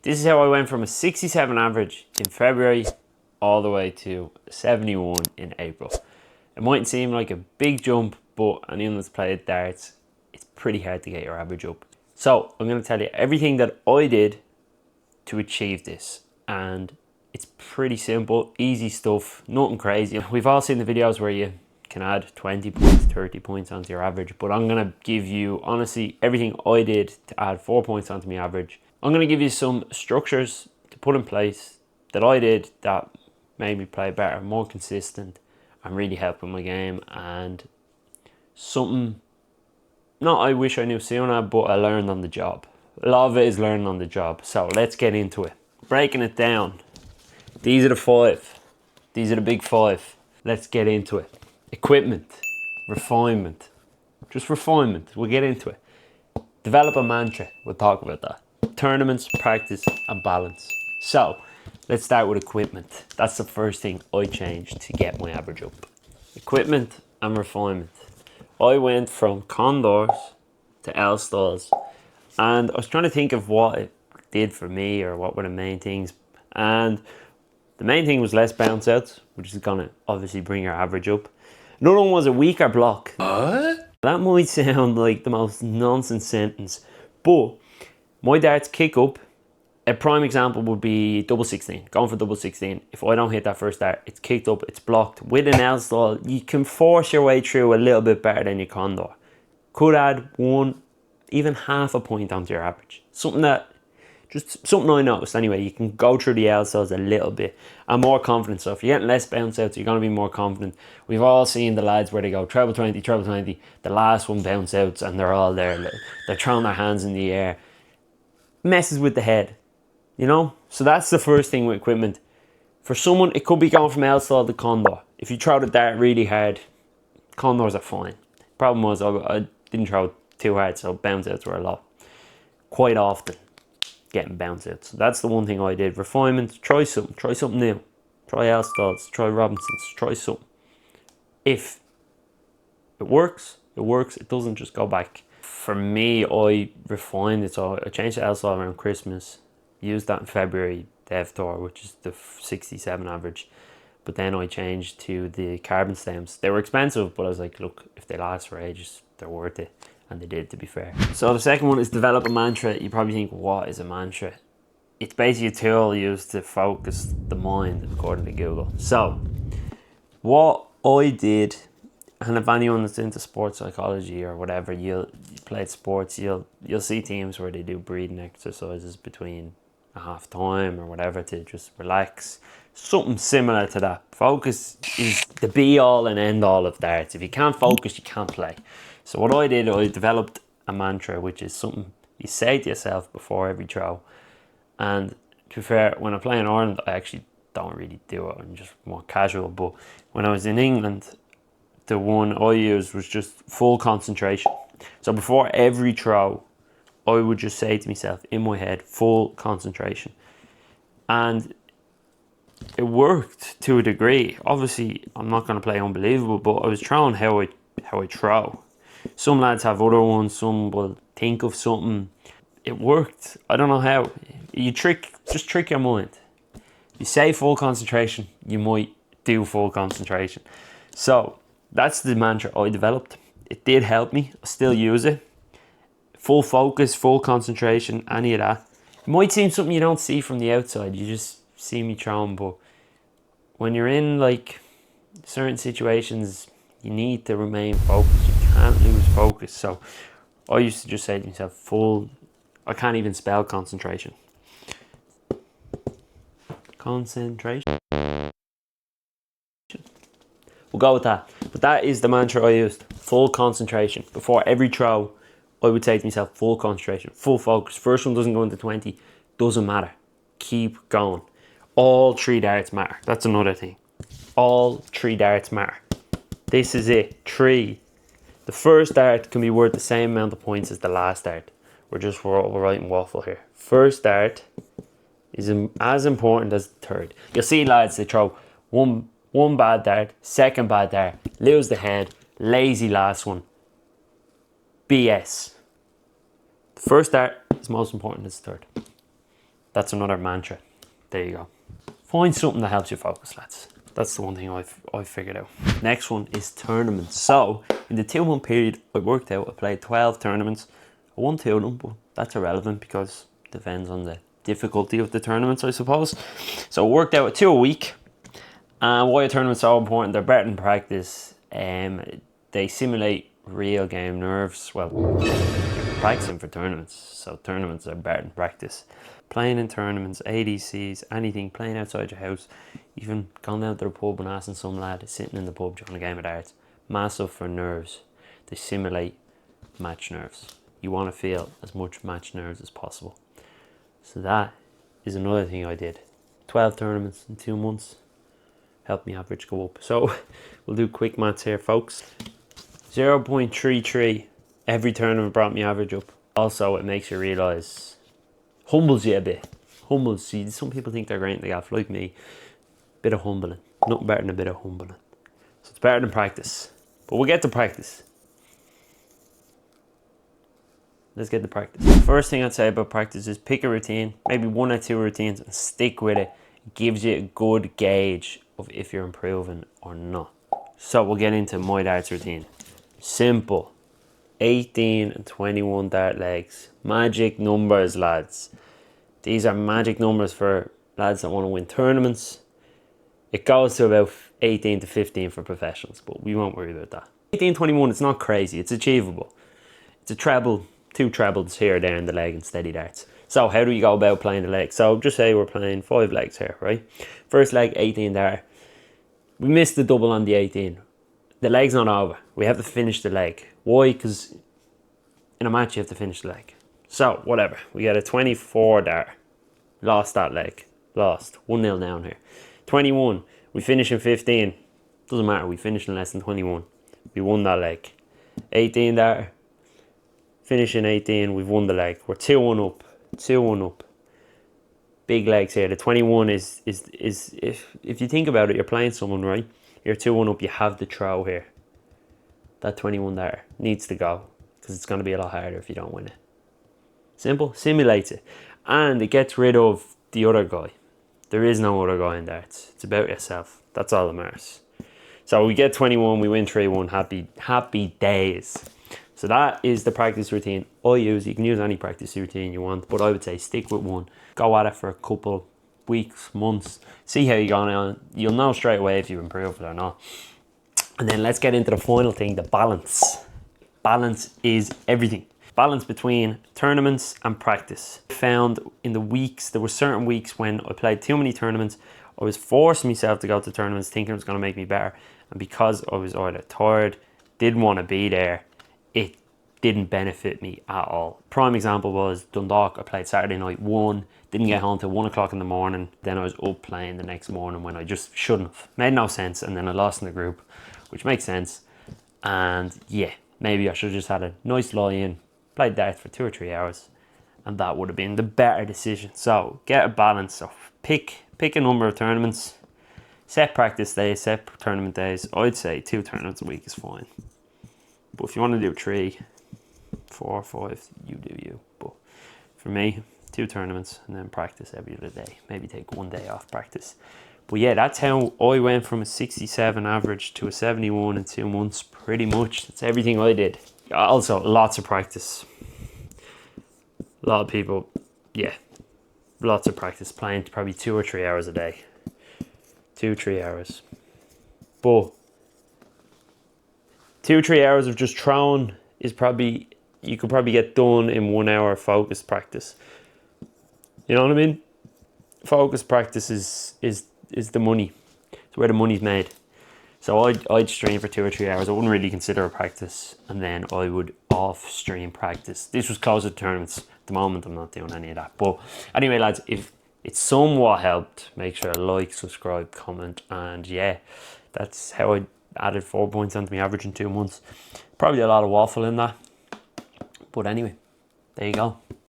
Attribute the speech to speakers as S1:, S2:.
S1: This is how I went from a 67 average in February all the way to 71 in April. It mightn't seem like a big jump, but anyone that's played darts, it's pretty hard to get your average up. So I'm going to tell you everything that I did to achieve this, and it's pretty simple, easy stuff, nothing crazy. We've all seen the videos where you can add 20 points, 30 points onto your average, but I'm going to give you, honestly, everything I did to add 4 points onto my average. I'm going to give you some structures to put in place that I did that made me play better, more consistent, and really helped with my game, and something not I wish I knew sooner, but I learned on the job. A lot of it is learning on the job. So let's get into it. Breaking it down. These are the 5. These are the big 5. Let's get into it. Equipment, refinement, just refinement. We'll get into it. Develop a mantra. We'll talk about that. Tournaments, practice, and balance. So let's start with equipment. That's the first thing I changed to get my average up. Equipment and refinement. I went from condors to L stalls, and I was trying to think of what it did for me or what were the main things. And the main thing was less bounce outs, which is gonna obviously bring your average up. Another one was a weaker block. What? That might sound like the most nonsense sentence, but my darts kick up. A prime example would be double 16, going for double 16. If I don't hit that first dart, it's kicked up, it's blocked. With an L stall, you can force your way through a little bit better than your condor. Could add 1, even half a point onto your average. Something I noticed anyway. You can go through the L stalls a little bit and more confident. So if you're getting less bounce outs, you're going to be more confident. We've all seen the lads where they go treble 20, treble 20, the last one bounce outs and they're all there. They're throwing their hands in the air. Messes with the head. You know, so that's the first thing with equipment. For someone, it could be going from L stall to condor. If you throw the dart really hard, condors are fine. Problem was I didn't throw too hard, so bounce outs were a lot. Quite often getting bounce outs. So that's the one thing I did. Refinement, try something new. Try L stalls, try Robinsons, try something. If it works, it works. It doesn't, just go back. For me, I refined it, so I changed the L stall around Christmas. Used that in February Dev Tour, which is the 67 average. But then I changed to the carbon stems. They were expensive, but I was like, look, if they last for ages, they're worth it. And they did, to be fair. So the second one is develop a mantra. You probably think, what is a mantra? It's basically a tool used to focus the mind, according to Google. So what I did, and if anyone that's into sports psychology or whatever, you played sports, you'll see teams where they do breathing exercises between a half time or whatever to just relax. Something similar to that. Focus is the be all and end all of darts. If you can't focus, you can't play. So what I did, I developed a mantra, which is something you say to yourself before every throw. And to be fair, when I play in Ireland, I actually don't really do it. I'm just more casual. But when I was in England, the one I used was just full concentration. So before every throw, I would just say to myself in my head, full concentration. And it worked to a degree. Obviously, I'm not going to play unbelievable, but I was throwing how I throw. Some lads have other ones, some will think of something. It worked. I don't know how. Just trick your mind. If you say full concentration, you might do full concentration. So that's the mantra I developed. It did help me. I still use it. Full focus, full concentration, any of that. It might seem something you don't see from the outside. You just see me throwing, but when you're in like certain situations, you need to remain focused. You can't lose focus. So I used to just say to myself, I can't even spell concentration. Concentration. We'll go with that. But that is the mantra I used. Full concentration. Before every throw, I would say to myself, full concentration, full focus. First one doesn't go into 20, doesn't matter. Keep going. All 3 darts matter. That's another thing. All 3 darts matter. This is it. 3. The first dart can be worth the same amount of points as the last dart. We're writing waffle here. First dart is as important as the third. You'll see lads, they throw one bad dart, second bad dart, lose the head, lazy last one. BS. The first dart is most important as the third. That's another mantra. There you go. Find something that helps you focus, lads. That's the one thing I've figured out. Next one is tournaments. So in the 2-month period, I worked out I played 12 tournaments. I won 2 of them, but that's irrelevant because it depends on the difficulty of the tournaments, I suppose. So I worked out 2 a week. And why are tournaments so important? They're better than practice. They simulate real game nerves. Well, you're practicing for tournaments, so tournaments are better than practice. Playing in tournaments, ADCs, anything, playing outside your house, even going down to the pub and asking some lad sitting in the pub during a game of darts. Massive for nerves. They simulate match nerves. You want to feel as much match nerves as possible. So that is another thing I did. 12 tournaments in 2 months. Helped me average go up. So we'll do quick maths here, folks. 0.33 every tournament brought me average up. Also, it makes you realise, humbles you a bit. Humbles you. Some people think they're great in the gaff, like me. Bit of humbling. Nothing better than a bit of humbling. So it's better than practice. But we'll get to practice. Let's get to practice. First thing I'd say about practice is pick a routine, maybe 1 or 2 routines, and stick with it. It gives you a good gauge of if you're improving or not. So we'll get into my darts routine. Simple. 18 and 21 dart legs. Magic numbers, lads. These are magic numbers for lads that want to win tournaments. It goes to about 18 to 15 for professionals, but we won't worry about that. 18, 21, it's not crazy. It's achievable. It's a treble, 2 trebles here, there in the leg and steady darts. So how do you go about playing the leg? So just say we're playing 5 legs here, right? First leg, 18 dart. We missed the double on the 18. The leg's not over. We have to finish the leg. Why? Because in a match you have to finish the leg. So whatever. We got a 24 dart. Lost that leg. Lost. 1-0 down here. 21. We finish in 15. Doesn't matter. We finish in less than 21. We won that leg. 18 dart. Finish in 18. We've won the leg. We're 2-1 up. 2-1 up. Big legs here. The 21 is if you think about it, you're playing someone, right? You're 2-1 up, you have the throw here. That 21 there needs to go because it's going to be a lot harder if you don't win it. Simple. Simulates it. And it gets rid of the other guy. There is no other guy in darts. It's about yourself. That's all that matters. So we get 21, we win 3-1. Happy days. So that is the practice routine I use. You can use any practice routine you want, but I would say stick with one. Go at it for a couple weeks, months. See how you're going on. You'll know straight away if you improve it or not. And then let's get into the final thing, the balance. Balance is everything. Balance between tournaments and practice. I found in the weeks, there were certain weeks when I played too many tournaments. I was forcing myself to go to tournaments thinking it was going to make me better. And because I was either tired, didn't want to be there, it didn't benefit me at all. Prime example was Dundalk. I played Saturday night, won, didn't get home till 1 o'clock in the morning. Then I was up playing the next morning when I just shouldn't have. Made no sense, and then I lost in the group, which makes sense. And yeah, maybe I should have just had a nice lie in, played darts for 2 or 3 hours, and that would have been the better decision. So get a balance. So pick a number of tournaments, set practice days, set tournament days. I'd say 2 tournaments a week is fine. But if you want to do 3, 4, 5, you do you. But for me, 2 tournaments and then practice every other day. Maybe take 1 day off practice. But yeah, that's how I went from a 67 average to a 71 in 2 months. Pretty much. That's everything I did. Also, lots of practice. A lot of people, yeah, lots of practice. Playing probably 2 or 3 hours a day. 2-3 hours. But 2-3 hours of just throwing is probably, you could probably get done in 1 hour focused practice. You know what I mean? Focused practice is the money. It's where the money's made. So I'd stream for 2 or 3 hours. I wouldn't really consider a practice, and then I would off stream practice. This was closer to tournaments. At the moment, I'm not doing any of that. But anyway, lads, if it somewhat helped, make sure to like, subscribe, comment, and yeah, that's how I added 4 points onto my average in 2 months. Probably a lot of waffle in that. But anyway, there you go.